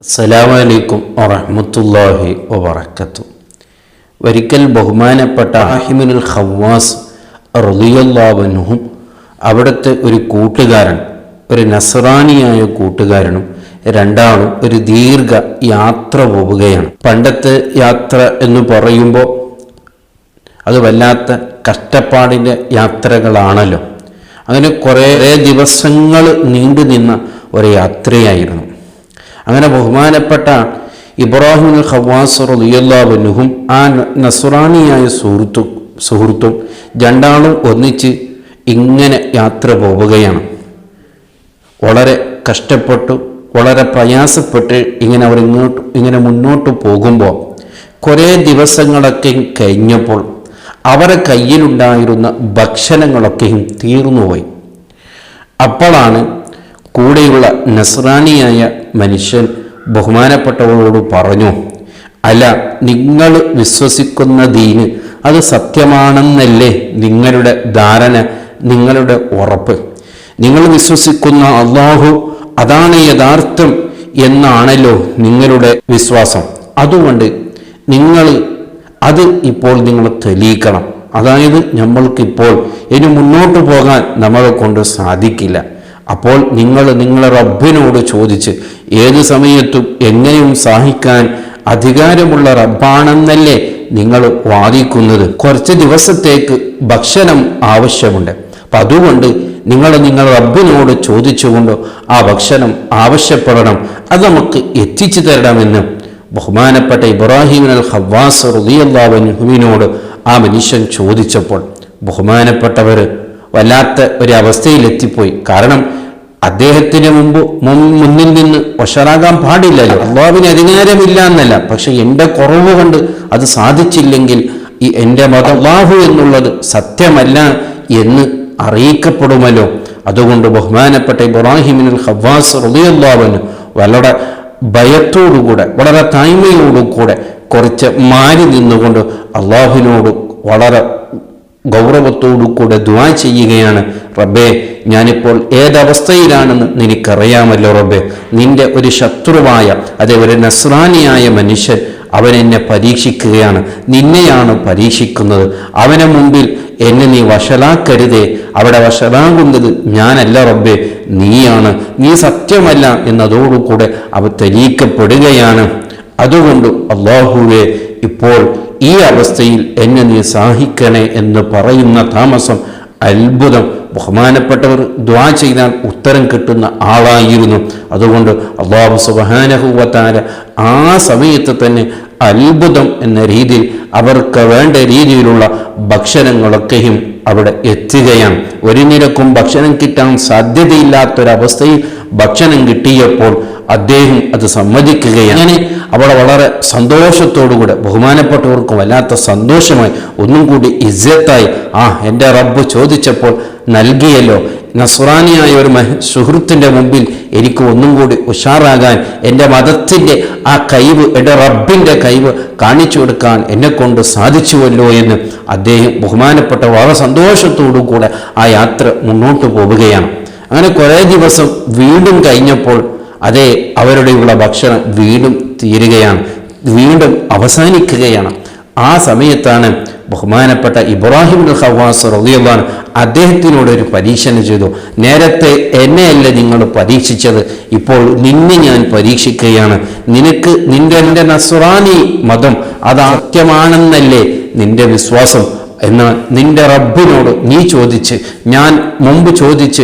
അസ്സലാമു അലൈക്കും വറഹ്മത്തുള്ളാഹി വബറകാതുഹു. ഒരിക്കൽ ബഹുമാനപ്പെട്ട ഇബ്രാഹിമുൽ ഖവ്വാസ് റളിയല്ലാഹു അൻഹു അവിടുത്തെ ഒരു കൂട്ടുകാരൻ, ഒരു നസ്രാനിയായ കൂട്ടുകാരനും രണ്ടാളും ഒരു ദീർഘ യാത്ര പോവുകയാണ്. പണ്ടത്തെ യാത്ര എന്ന് പറയുമ്പോൾ അത് വല്ലാത്ത കഷ്ടപ്പാടിൻ്റെ യാത്രകളാണല്ലോ. അങ്ങനെ കുറേ ദിവസങ്ങൾ നീണ്ടു നിന്ന ഒരു യാത്രയായിരുന്നു. അങ്ങനെ ബഹുമാനപ്പെട്ട ഇബ്രാഹിമുൽ ഖവ്വാസ് റളിയല്ലാഹു അൻഹും ആ നസ്രാനിയായ സുഹൃത്തും രണ്ടാളും ഒന്നിച്ച് ഇങ്ങനെ യാത്ര പോവുകയാണ്. വളരെ കഷ്ടപ്പെട്ടു, വളരെ പ്രയാസപ്പെട്ട് അവർ ഇങ്ങനെ മുന്നോട്ട് പോകുമ്പോൾ കുറേ ദിവസങ്ങളൊക്കെ കഴിഞ്ഞപ്പോൾ അവരുടെ കയ്യിലുണ്ടായിരുന്ന ഭക്ഷണങ്ങളൊക്കെയും തീർന്നുപോയി. അപ്പോഴാണ് കൂടെയുള്ള നസ്രാനിയായ മനുഷ്യൻ ബഹുമാനപ്പെട്ടവരോട് പറഞ്ഞു, അല്ല, നിങ്ങൾ വിശ്വസിക്കുന്ന ദീന് അത് സത്യമാണെന്നല്ലേ നിങ്ങളുടെ ധാരണ, നിങ്ങളുടെ ഉറപ്പ്? നിങ്ങൾ വിശ്വസിക്കുന്ന അള്ളാഹു അതാണ് യഥാർത്ഥം എന്നാണല്ലോ നിങ്ങളുടെ വിശ്വാസം. അതുകൊണ്ട് അത് ഇപ്പോൾ നിങ്ങൾ തെളിയിക്കണം. അതായത് നമ്മൾക്കിപ്പോൾ ഇനി മുന്നോട്ട് പോകാൻ നമ്മളെ കൊണ്ട് സാധിക്കില്ല. അപ്പോൾ നിങ്ങളെ റബ്ബിനോട് ചോദിച്ച് ഏത് സമയത്തും എങ്ങനെയും സഹായിക്കാൻ അധികാരമുള്ള റബ്ബാണെന്നല്ലേ നിങ്ങൾ വാദിക്കുന്നത്? കുറച്ച് ദിവസത്തേക്ക് ഭക്ഷണം ആവശ്യമുണ്ട്. അപ്പം അതുകൊണ്ട് നിങ്ങൾ റബ്ബിനോട് ചോദിച്ചുകൊണ്ട് ആ ഭക്ഷണം ആവശ്യപ്പെടണം, അത് നമുക്ക് എത്തിച്ചു തരണമെന്ന് ബഹുമാനപ്പെട്ട ഇബ്രാഹിമുൽ ഖവ്വാസ് റളിയല്ലാഹു അൻഹുവിനോട് ആ മനുഷ്യൻ ചോദിച്ചപ്പോൾ ബഹുമാനപ്പെട്ടവർ വല്ലാത്ത ഒരു അവസ്ഥയിലെത്തിപ്പോയി. കാരണം അദ്ദേഹത്തിന് മുന്നിൽ നിന്ന് വഷറാകാൻ പാടില്ലല്ലോ. അള്ളാഹുവിന് അധികാരമില്ല എന്നല്ല, പക്ഷെ എൻ്റെ കുറവ് കൊണ്ട് അത് സാധിച്ചില്ലെങ്കിൽ എൻ്റെ മതം അള്ളാഹു എന്നുള്ളത് സത്യമല്ല എന്ന് അറിയിക്കപ്പെടുമല്ലോ. അതുകൊണ്ട് ബഹുമാനപ്പെട്ട ഇബ്രാഹിമുൽ ഖവ്വാസ് റളിയല്ലാഹു അൻഹു വളരെ ഭയത്തോടുകൂടെ, വളരെ താഴ്മയോടുകൂടെ കുറച്ച് മാറി നിന്നുകൊണ്ട് അള്ളാഹുവിനോട് വളരെ ഗൗരവത്തോടുകൂടെ ദുആ ചെയ്യുകയാണ്. റബ്ബേ, ഞാനിപ്പോൾ ഏതവസ്ഥയിലാണെന്ന് നിനക്കറിയാമല്ലോ റബ്ബേ. നിന്റെ ഒരു ശത്രുവായ, അതേ ഒരു നസ്രാനിയായ മനുഷ്യൻ അവൻ എന്നെ പരീക്ഷിക്കുകയാണ്, നിന്നെയാണ് പരീക്ഷിക്കുന്നത്. അവനെ മുമ്പിൽ എന്നെ നീ വഷളാക്കരുതേ. അവിടെ വഷളാകുന്നത് ഞാനല്ല റബ്ബേ, നീയാണ്. നീ സത്യമല്ല എന്നതോടുകൂടെ അവ തെളിയിക്കപ്പെടുകയാണ്. അതുകൊണ്ട് അല്ലാഹുവേ, ഇപ്പോൾ ഈ അവസ്ഥയിൽ എന്നെ നീ സഹായിക്കണേ എന്ന് പറയുന്ന താമസം അത്ഭുതം. ബഹുമാനപ്പെട്ടവർ ദുആ ചെയ്താൽ ഉത്തരം കിട്ടുന്ന ആളായിരുന്നു. അതുകൊണ്ട് അല്ലാഹു സുബ്ഹാനഹു വ തആല ആ സമയത്ത് തന്നെ അത്ഭുതം എന്ന രീതിയിൽ അവർക്ക് വേണ്ട രീതിയിലുള്ള ഭക്ഷണങ്ങളൊക്കെയും അവിടെ എത്തുകയാണ്. ഒരു നിരക്കും ഭക്ഷണം കിട്ടാൻ സാധ്യതയില്ലാത്തൊരവസ്ഥയിൽ ഭക്ഷണം കിട്ടിയപ്പോൾ അദ്ദേഹം അത് സമ്മതിക്കുകയാണ്. അങ്ങനെ അവിടെ വളരെ സന്തോഷത്തോടുകൂടെ ബഹുമാനപ്പെട്ടവർക്കും വല്ലാത്ത സന്തോഷമായി, ഒന്നും കൂടി ഇസ്സത്തായി. എൻ്റെ റബ്ബ് ചോദിച്ചപ്പോൾ നൽകിയല്ലോ. നസ്രാനിയായ ഒരു സുഹൃത്തിൻ്റെ മുമ്പിൽ എനിക്ക് ഒന്നും കൂടി ഉഷാറാകാൻ, എൻ്റെ മതത്തിൻ്റെ ആ കഴിവ്, എൻ്റെ റബ്ബിൻ്റെ കഴിവ് കാണിച്ചു കൊടുക്കാൻ എന്നെക്കൊണ്ട് സാധിച്ചുവല്ലോ എന്ന് അദ്ദേഹം ബഹുമാനപ്പെട്ട വളരെ സന്തോഷത്തോടു കൂടെ ആ യാത്ര മുന്നോട്ട് പോവുകയാണ്. അങ്ങനെ കുറേ ദിവസം വീണ്ടും കഴിഞ്ഞപ്പോൾ അതേ അവരുടെയുള്ള ഭക്ഷണം വീണ്ടും തീരുകയാണ്, വീണ്ടും അവസാനിക്കുകയാണ്. ആ സമയത്താണ് ബഹുമാനപ്പെട്ട ഇബ്രാഹിമുൽ ഖവ്വാസ് റളിയല്ലാഹു അൻഹു അദ്ദേഹത്തിനോട് ഒരു പരീക്ഷണം ചെയ്തു. നേരത്തെ എന്നെയല്ല നിങ്ങൾ പരീക്ഷിച്ചത്, ഇപ്പോൾ നിന്നെ ഞാൻ പരീക്ഷിക്കുകയാണ്. നിന്റെ നസ്രാനി മതം അത് സത്യമാണെന്നല്ലേ നിന്റെ വിശ്വാസം? എന്നാൽ നിന്റെ റബ്ബിനോട് നീ ചോദിച്ച്, ഞാൻ മുമ്പ് ചോദിച്ച്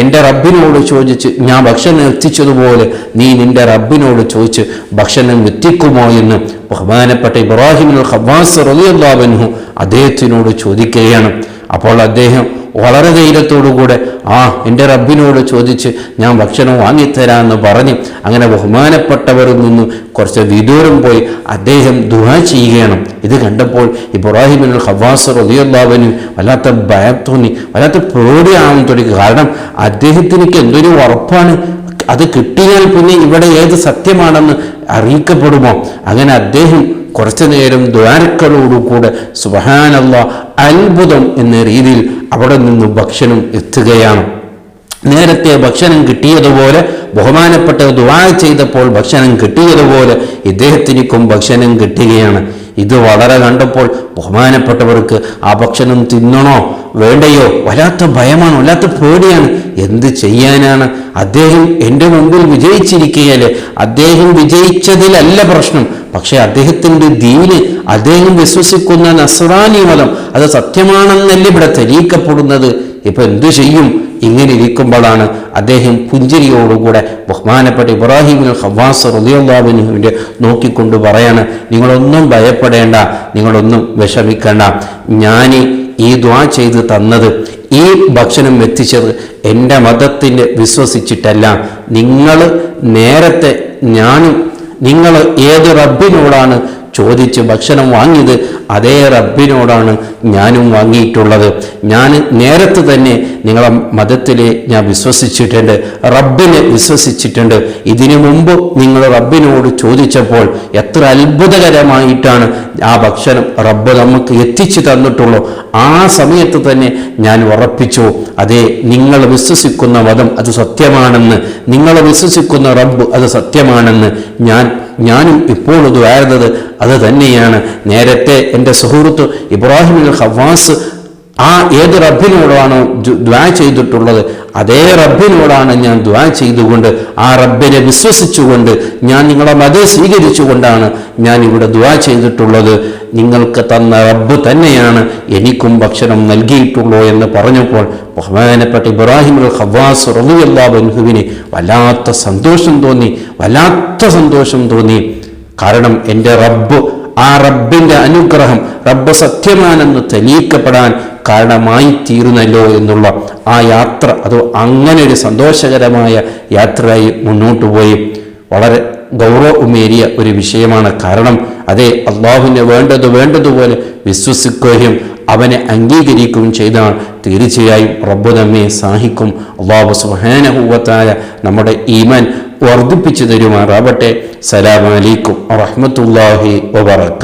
എൻ്റെ റബ്ബിനോട് ചോദിച്ച് ഞാൻ ഭക്ഷണം എത്തിച്ചതുപോലെ നീ നിന്റെ റബ്ബിനോട് ചോദിച്ച് ഭക്ഷണം എത്തിക്കുമോ എന്ന് ബഹുമാനപ്പെട്ട ഇബ്രാഹിമുൽ ഖവ്വാസ് റളിയല്ലാഹു അൻഹു അദ്ദേഹത്തിനോട് ചോദിക്കുകയാണ്. അപ്പോൾ അദ്ദേഹം വളരെ ധൈര്യത്തോടുകൂടെ എൻ്റെ റബ്ബിനോട് ചോദിച്ച് ഞാൻ ഭക്ഷണം വാങ്ങിത്തരാമെന്ന് പറഞ്ഞ് അങ്ങനെ ബഹുമാനപ്പെട്ടവരിൽ നിന്ന് കുറച്ച് വിദൂരം പോയി അദ്ദേഹം ദുആ ചെയ്യുകയാണ്. ഇത് കണ്ടപ്പോൾ ഇബ്രാഹിമുൽ ഖവ്വാസ് റളിയല്ലാഹു അൻഹു വല്ലാത്ത ഭയം തോന്നി, വല്ലാത്ത പേടിയാവാൻ തുടങ്ങി. കാരണം അദ്ദേഹത്തിന് എന്തൊരു ഉറപ്പാണ്, അത് കിട്ടിയാൽ പിന്നെ ഇവിടെ ഏത് സത്യമാണെന്ന് അറിയിക്കപ്പെടുമോ? അങ്ങനെ അദ്ദേഹം കുറച്ചു നേരം ദ്വാരക്കളോടുകൂടെ സുബ്ഹാനല്ലാഹ്, അത്ഭുതം എന്ന രീതിയിൽ അവിടെ നിന്ന് ഭക്ഷണം എത്തുകയാണ്. നേരത്തെ ഭക്ഷണം കിട്ടിയതുപോലെ, ബഹുമാനപ്പെട്ട ദുആ ചെയ്തപ്പോൾ ഭക്ഷണം കിട്ടിയതുപോലെ ഇദ്ദേഹത്തിനും ഭക്ഷണം കിട്ടുകയാണ്. ഇത് വളരെ കണ്ടപ്പോൾ ബഹുമാനപ്പെട്ടവർക്ക് ആ ഭക്ഷണം തിന്നണോ വേണ്ടയോ വല്ലാത്ത ഭയമാണ്, വല്ലാത്ത പേടിയാണ്. എന്ത് ചെയ്യാനാണ്? അദ്ദേഹം എൻ്റെ മുമ്പിൽ വിജയിച്ചിരിക്കുകയല്ലേ. അദ്ദേഹം വിജയിച്ചതിലല്ല പ്രശ്നം, പക്ഷെ അദ്ദേഹത്തിൻ്റെ ദീന്, അദ്ദേഹം വിശ്വസിക്കുന്ന നസ്രാനി മതം അത് സത്യമാണെന്നല്ലേ ഇവിടെ തെളിയിക്കപ്പെടുന്നത്. ഇപ്പൊ എന്തു ചെയ്യും? ഇങ്ങനെ ഇരിക്കുമ്പോഴാണ് അദ്ദേഹം പുഞ്ചിരിയോടുകൂടെ ബഹുമാനപ്പെട്ട ഇബ്രാഹിം ഖവ്വാസ് റളിയല്ലാഹു അൻഹുവിനെ നോക്കിക്കൊണ്ട് പറയാണ്, നിങ്ങളൊന്നും ഭയപ്പെടേണ്ട, നിങ്ങളൊന്നും വിഷമിക്കേണ്ട. ഞാൻ ഈ ദുആ ചെയ്ത് തന്നത്, ഈ ഭക്ഷണം എത്തിച്ചത് എൻ്റെ മതത്തിൽ വിശ്വസിച്ചിട്ടല്ല. നിങ്ങൾ നേരത്തെ നിങ്ങൾ ഏത് റബ്ബിനോടാണ് ചോദിച്ച് ഭക്ഷണം വാങ്ങിയത്, അതേ റബ്ബിനോടാണ് ഞാനും വാങ്ങിയിട്ടുള്ളത്. ഞാൻ നേരത്തെ തന്നെ നിങ്ങളെ മതത്തിൽ ഞാൻ വിശ്വസിച്ചിട്ടുണ്ട്, റബ്ബിനെ വിശ്വസിച്ചിട്ടുണ്ട്. ഇതിനു മുമ്പ് നിങ്ങൾ റബ്ബിനോട് ചോദിച്ചപ്പോൾ എത്ര അത്ഭുതകരമായിട്ടാണ് ആ ഭക്ഷണം റബ്ബ് നമുക്ക് എത്തിച്ചു തന്നിട്ടുള്ളൂ. ആ സമയത്ത് തന്നെ ഞാൻ ഉറപ്പിച്ചു, അതെ നിങ്ങൾ വിശ്വസിക്കുന്ന മതം അത് സത്യമാണെന്ന്, നിങ്ങൾ വിശ്വസിക്കുന്ന റബ്ബ് അത് സത്യമാണെന്ന്. ഞാനും ഇപ്പോൾ ദുആയത് അത് തന്നെയാണ്. നേരത്തെ എൻ്റെ സുഹൃത്ത് ഇബ്രാഹിം ഖവ്വാസ് ആ ഏത് റബ്ബിനോടാണോ ദുആ ചെയ്തിട്ടുള്ളത്, അതേ റബ്ബിനോടാണ് ഞാൻ ദുആ ചെയ്തുകൊണ്ട്, ആ റബ്ബിനെ വിശ്വസിച്ചുകൊണ്ട്, ഞാൻ നിങ്ങളെ മതം സ്വീകരിച്ചുകൊണ്ടാണ് ഞാൻ ഇവിടെ ദുആ ചെയ്തിട്ടുള്ളത്. നിങ്ങൾക്ക് തന്ന റബ്ബ് തന്നെയാണ് എനിക്കും ഭക്ഷണം നൽകിയിട്ടുള്ളൂ എന്ന് പറഞ്ഞപ്പോൾ ബഹുമാനപ്പെട്ട ഇബ്രാഹിം ഖവ്വാസ് റളിയല്ലാഹു അൻഹുവിന് വല്ലാത്ത സന്തോഷം തോന്നി. കാരണം എൻ്റെ റബ്ബ്, ആ റബ്ബിൻ്റെ അനുഗ്രഹം, റബ്ബ് സത്യമാണെന്ന് തെളിയിക്കപ്പെടാൻ കാരണമായി തീരുന്നല്ലോ എന്നുള്ള ആ യാത്ര, അത് അങ്ങനെ ഒരു സന്തോഷകരമായ യാത്രയായി മുന്നോട്ട് പോയി. വളരെ ഗൗരവമേറിയ ഒരു വിഷയമാണ്. കാരണം അതേ അള്ളാഹുവിനെ വേണ്ടതുപോലെ വിശ്വസിക്കുകയും അവനെ അംഗീകരിക്കുകയും ചെയ്താൽ തീർച്ചയായും റബ്ബ് നമ്മെ സഹായിക്കും. അല്ലാഹു സുബ്ഹാനഹു വ തആല നമ്മുടെ ഈമാൻ വർദ്ധിപ്പിച്ചു തരുമാറാവട്ടെ. സലാമു അലൈക്കും വറഹ്മത്തുള്ളാഹി വബറകാതുഹു.